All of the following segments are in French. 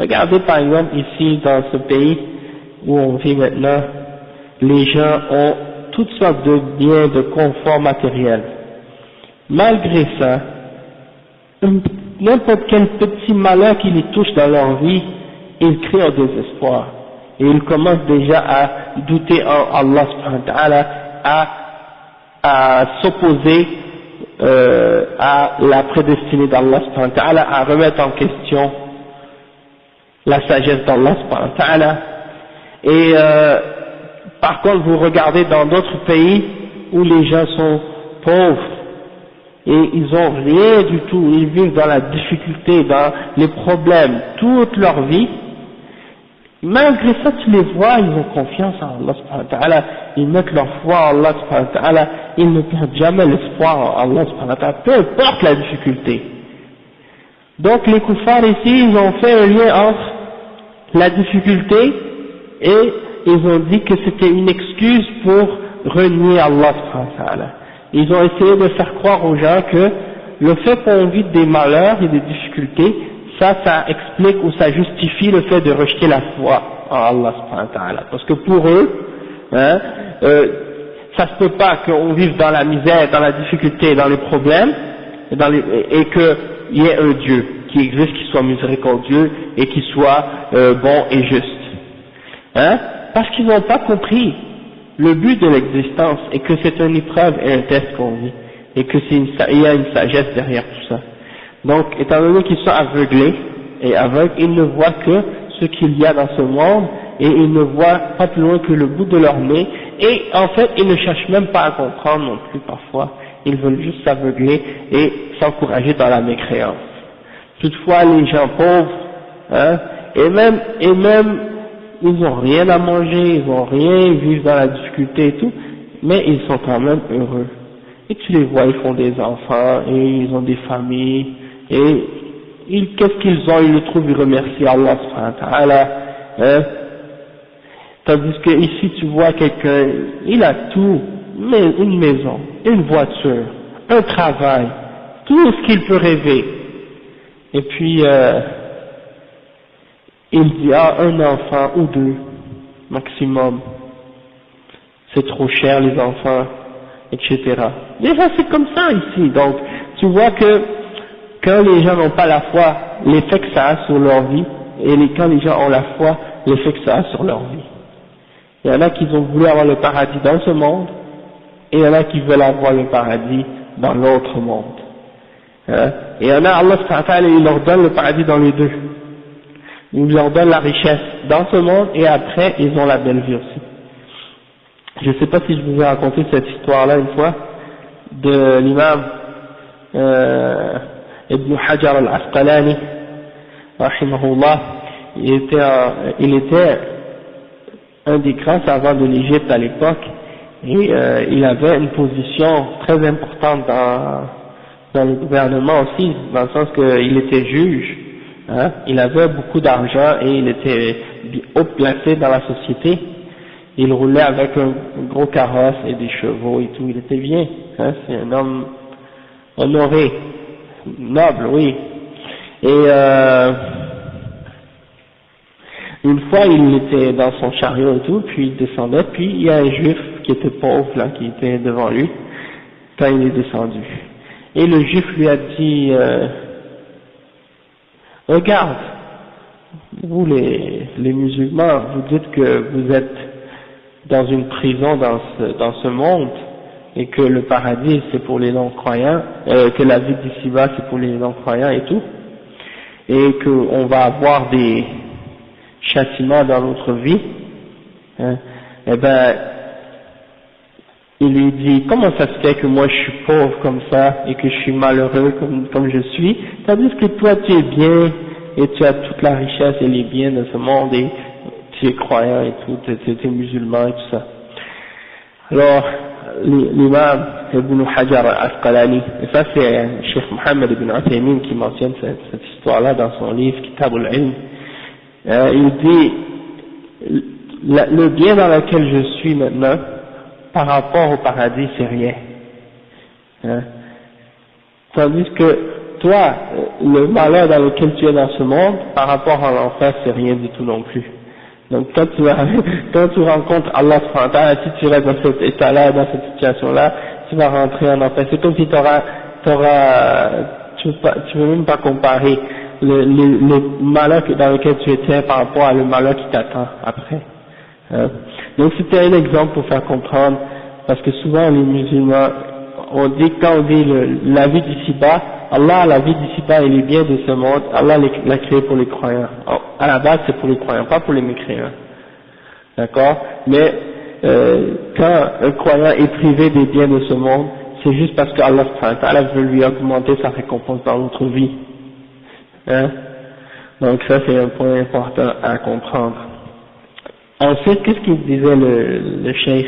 Regardez par exemple ici dans ce pays où on vit maintenant, les gens ont toutes sortes de biens, de confort matériel. Malgré ça, n'importe quel petit malheur qui les touche dans leur vie, ils crient au désespoir. Et ils commencent déjà à douter en Allah subhanahu wa ta'ala, à s'opposer à la prédestinée d'Allah subhanahu wa ta'ala, à remettre en question la sagesse d'Allah subhanahu wa ta'ala. Et par contre, vous regardez dans d'autres pays où les gens sont pauvres et ils ont rien du tout, ils vivent dans la difficulté, dans les problèmes toute leur vie. Malgré ça, tu les vois, ils ont confiance en Allah subhanahu wa ta'ala, ils mettent leur foi en Allah subhanahu wa ta'ala, ils ne perdent jamais l'espoir en Allah subhanahu wa ta'ala, peu importe la difficulté. Donc les kuffars ici, ils ont fait un lien entre la difficulté et ils ont dit que c'était une excuse pour renier Allah subhanahu wa ta'ala. Ils ont essayé de faire croire aux gens que le fait qu'on vit des malheurs et des difficultés, ça explique ou ça justifie le fait de rejeter la foi en Allah subhanahu wa ta'ala. Parce que pour eux, ça se peut pas qu'on vive dans la misère, dans la difficulté, dans les problèmes, et qu'il y ait un Dieu qui existe, qui soit miséricordieux et qui soit bon et juste. Parce qu'ils n'ont pas compris le but de l'existence et que c'est une épreuve et un test qu'on vit et que il y a une sagesse derrière tout ça. Donc, étant donné qu'ils sont aveuglés et aveugles, ils ne voient que ce qu'il y a dans ce monde et ils ne voient pas plus loin que le bout de leur nez et en fait, ils ne cherchent même pas à comprendre non plus parfois. Ils veulent juste s'aveugler et s'encourager dans la mécréance. Toutefois, les gens pauvres, et même, ils n'ont rien à manger, ils n'ont rien, ils vivent dans la difficulté et tout, mais ils sont quand même heureux. Et tu les vois, ils font des enfants, et ils ont des familles, et qu'est-ce qu'ils ont, ils le trouvent, ils remercient Allah subhanahu wa ta'ala, tandis que ici tu vois quelqu'un, il a tout, mais une maison, une voiture, un travail, tout ce qu'il peut rêver, et puis il dit un enfant ou deux maximum, c'est trop cher les enfants, etc. Déjà c'est comme ça ici, donc tu vois que quand les gens n'ont pas la foi, l'effet que ça a sur leur vie, et quand les gens ont la foi, l'effet que ça a sur leur vie. Il y en a qui ont voulu avoir le paradis dans ce monde, et il y en a qui veulent avoir le paradis dans l'autre monde. Et il y en a, Allah subhanahu wa ta'ala, il leur donne le paradis dans les deux. Il leur donne la richesse dans ce monde, et après, ils ont la belle vie aussi. Je ne sais pas si je vous ai raconté cette histoire-là une fois, de l'imam Ibn Hajar al-Asqalani, rahimahullah. Il était un des grands savants de l'Égypte à l'époque, et il avait une position très importante dans le gouvernement aussi, dans le sens qu'il était juge, il avait beaucoup d'argent et il était haut placé dans la société. Il roulait avec un gros carrosse et des chevaux et tout, il était bien, c'est un homme honoré, noble, oui. Et une fois il était dans son chariot et tout, puis il descendait, puis il y a un juif qui était pauvre là, qui était devant lui, quand il est descendu. Et le juif lui a dit, regarde, vous les musulmans, vous dites que vous êtes dans une prison dans ce monde, et que le paradis c'est pour les non-croyants, que la vie d'ici-bas c'est pour les non-croyants et tout, et qu'on va avoir des châtiments dans notre vie, eh ben, il lui dit, comment ça se fait que moi je suis pauvre comme ça, et que je suis malheureux comme je suis, tandis que toi tu es bien, et tu as toute la richesse et les biens de ce monde, et tu es croyant et tout, tu es musulman et tout ça. Alors, l'imam Ibn Hajar al-Asqalani, et ça c'est Cheikh Mohammed ibn Uthaymin qui mentionne cette histoire-là dans son livre Kitab al-Ilm, il dit, le bien dans lequel je suis maintenant, par rapport au paradis, c'est rien. Tandis que toi, le malheur dans lequel tu es dans ce monde, par rapport à l'enfer, c'est rien du tout non plus. Donc quand tu rencontres Allah subhanahu wa ta'ala, si tu restes dans cet état-là, dans cette situation-là, tu vas rentrer en enfer. C'est comme si tu veux même pas comparer le malheur dans lequel tu étais par rapport à le malheur qui t'attend après. Hein? Donc c'était un exemple pour faire comprendre, parce que souvent les musulmans, quand on dit la vie d'ici-bas, Allah, la vie d'ici-bas et les biens de ce monde, Allah l'a créé pour les croyants. À la base, c'est pour les croyants, pas pour les mécréants. D'accord? Mais quand un croyant est privé des biens de ce monde, c'est juste parce que Allah veut lui augmenter sa récompense dans l'autre vie. Hein? Donc ça, c'est un point important à comprendre. Ensuite, qu'est-ce qu'il disait le cheikh?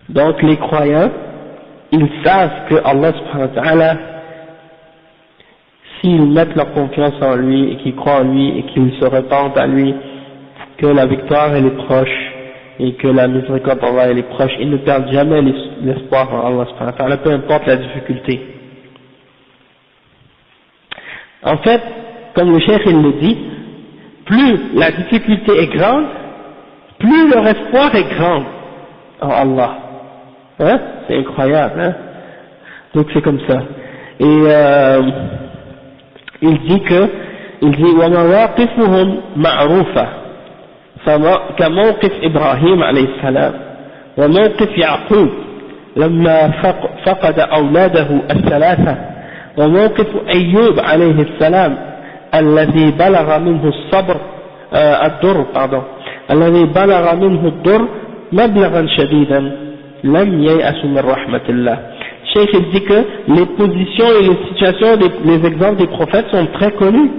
Donc les croyants, ils savent que Allah subhanahu wa ta'ala, s'ils mettent leur confiance en lui et qu'ils croient en lui et qu'ils se repentent à lui, que la victoire elle est proche et que la miséricorde d'Allah elle est proche, ils ne perdent jamais l'espoir en Allah subhanahu wa ta'ala, peu importe la difficulté. En fait, comme le cheikh il le dit, plus la difficulté est grande, plus leur espoir est grand en Allah. Hein? C'est incroyable, hein? Donc c'est comme ça. Et il dit وَمَوَاقِفُهُمْ مَعْرُوفَةً كموقف إبراهيم عليه السلام وموقف يعقوب لما فقد أولاده الثلاثة وموقف أيوب عليه السلام الذي بلغ منه الذي بلغ منه الضر مبلغا شديدا لم ييأس من رحمة الله. Cheikh il dit que les positions et les situations, les exemples des prophètes sont très connus,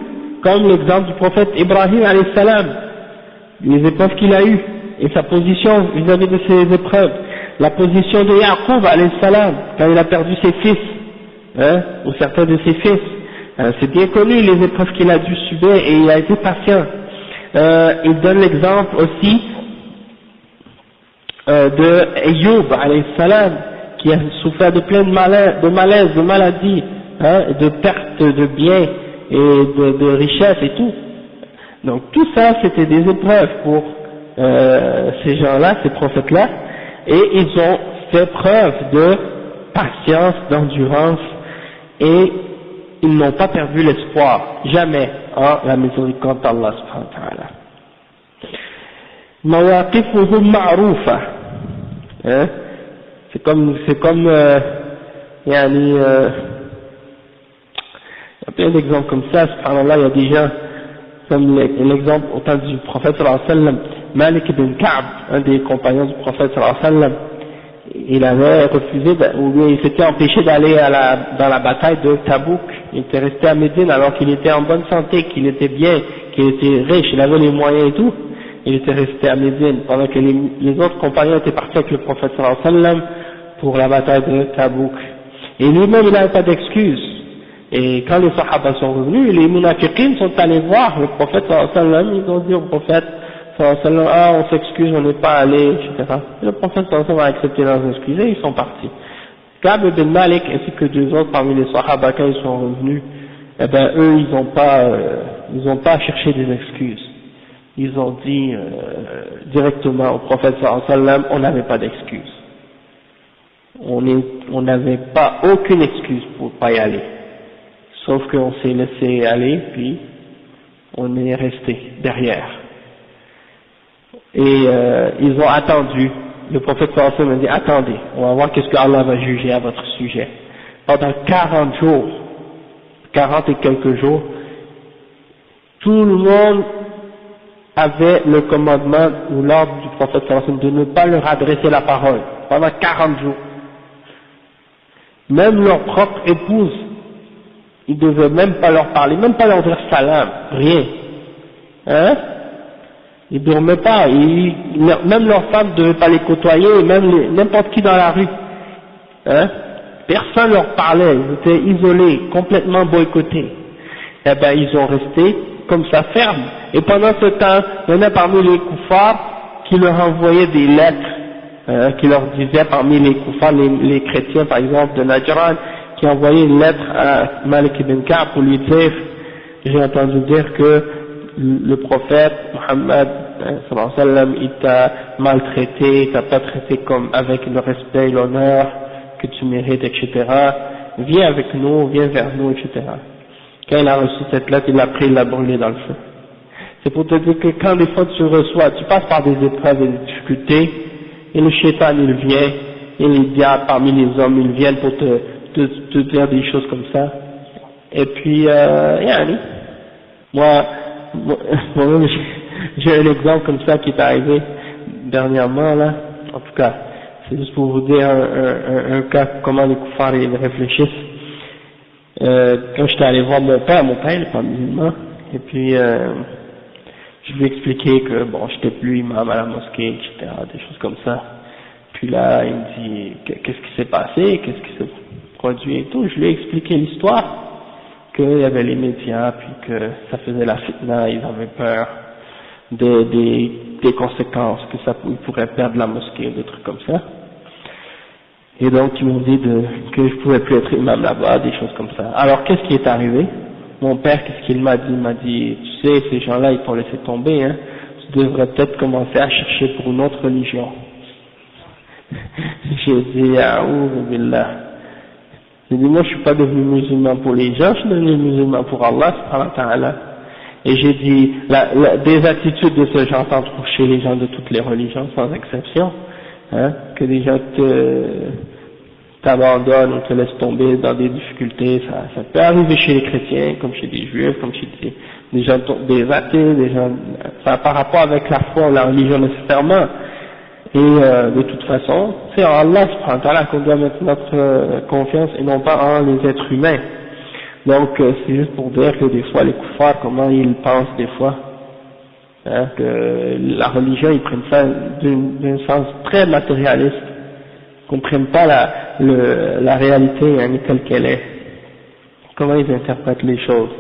comme l'exemple du prophète Ibrahim alayhi salam, les épreuves qu'il a eues et sa position vis-à-vis de ces épreuves, la position de Yaqub alayhi salam quand il a perdu ses fils, hein, ou certains de ses fils. C'est bien connu les épreuves qu'il a dû subir et il a été patient. Il donne l'exemple aussi de Ayyub alayhi salam, qui a souffert de plein de malaises, de maladies, hein, de pertes de biens et de richesses et tout. Donc tout ça c'était des épreuves pour ces gens-là, ces prophètes-là, et ils ont fait preuve de patience, d'endurance, et ils n'ont pas perdu l'espoir, jamais, en la miséricorde d'Allah subhanahu wa ta'ala. Mawaqifuhum ma'rufa, hein, c'est comme il y a plein d'exemples comme ça, subhanallah, il y a des gens, comme l'exemple au temps du prophète sallallahu alayhi wa sallam, Malik ibn Ka'b, un des compagnons du prophète sallallahu alayhi wa sallam, il avait refusé, ou bien il s'était empêché d'aller dans la bataille de Tabouk, il était resté à Médine alors qu'il était en bonne santé, qu'il était bien, qu'il était riche, il avait les moyens et tout, il était resté à Médine, pendant que les autres compagnons étaient partis avec le prophète sallallahu alayhi wa sallam pour la bataille de Tabouk. Et lui-même il n'avait pas d'excuses. Et quand les Sahaba sont revenus, les munafiqines sont allés voir le prophète sallallahu alayhi wa sallam, ils ont dit au prophète sallallahu alayhi wa sallam, ah on s'excuse, on n'est pas allé, etc. Et le prophète sallallahu alayhi wa sallam a accepté leurs excuses et ils sont partis. Ka'b ibn Malik ainsi que deux autres parmi les Sahaba quand ils sont revenus, eh ben eux ils ont pas cherché des excuses. Ils ont dit directement au prophète sallallahu alayhi wa sallam, on n'avait pas d'excuses. On n'avait pas aucune excuse pour pas y aller. Sauf qu'on s'est laissé aller, puis on est resté derrière. Et ils ont attendu. Le prophète sallallahu alayhi wa sallam a dit, attendez, on va voir qu'est-ce que Allah va juger à votre sujet. Pendant 40 jours, 40 et quelques jours, tout le monde avait le commandement ou l'ordre du prophète sallallahu alayhi wa sallam de ne pas leur adresser la parole. Pendant 40 jours. Même leur propre épouse, ils ne devaient même pas leur parler, même pas leur dire salam, rien. Hein? Ils ne dormaient pas, même leurs femmes ne devaient pas les côtoyer, même n'importe qui dans la rue. Hein? Personne leur parlait, ils étaient isolés, complètement boycottés. Eh ben ils ont resté comme ça ferme. Et pendant ce temps, il y en a parmi les koufars qui leur envoyait des lettres, qui leur disait parmi les koufars, les chrétiens par exemple de Najran, qui envoyaient une lettre à Malik ibn Ka'b pour lui dire, j'ai entendu dire que le prophète Muhammad sallallahu alayhi wa sallam, il t'a maltraité, il t'a pas traité comme avec le respect et l'honneur que tu mérites, etc. Viens avec nous, viens vers nous, etc. Quand il a reçu cette lettre, il l'a pris, il l'a brûlé dans le feu. C'est pour te dire que quand des fois tu reçois, tu passes par des épreuves et des difficultés, et le shaitan il vient, et les diables parmi les hommes ils viennent pour te dire des choses comme ça. Et puis, yani, moi-même j'ai un exemple comme ça qui est arrivé dernièrement là, en tout cas, c'est juste pour vous dire un cas, comment les koufars ils réfléchissent. Quand j'étais allé voir mon père il est pas musulman, et puis je lui ai expliqué que bon, j'étais plus imam à la mosquée, etc., des choses comme ça. Puis là, il me dit, qu'est-ce qui s'est passé, qu'est-ce qui s'est produit et tout. Je lui ai expliqué l'histoire, qu'il y avait les médias, puis que ça faisait la fitna, ils avaient peur des conséquences, que ça pourrait perdre la mosquée, des trucs comme ça. Et donc, ils m'ont dit que je pouvais plus être imam là-bas, des choses comme ça. Alors, qu'est-ce qui est arrivé? Mon père, qu'est-ce qu'il m'a dit? Il m'a dit, tu sais, ces gens-là, ils t'ont laissé tomber, hein. Tu devrais peut-être commencer à chercher pour une autre religion. J'ai dit, A'oudhu billah. J'ai dit, moi, je suis pas devenu musulman pour les gens, je suis devenu musulman pour Allah, subhanahu wa ta'ala. Et j'ai dit, des attitudes de ce genre s'en trouvent chez les gens de toutes les religions, sans exception, hein, que les gens t'abandonnent ou te laissent tomber dans des difficultés, ça peut arriver chez les chrétiens, comme chez des juifs, comme chez des gens, des athées, des gens, ça par rapport avec la foi ou la religion nécessairement. Et de toute façon, c'est en Allah subhanahu wa ta'ala qu'on doit mettre notre confiance et non pas en les êtres humains. Donc c'est juste pour dire que des fois les koufars, comment ils pensent des fois, hein, que la religion ils prennent ça d'un sens très matérialiste, ils comprennent pas la réalité hein, telle qu'elle est, comment ils interprètent les choses.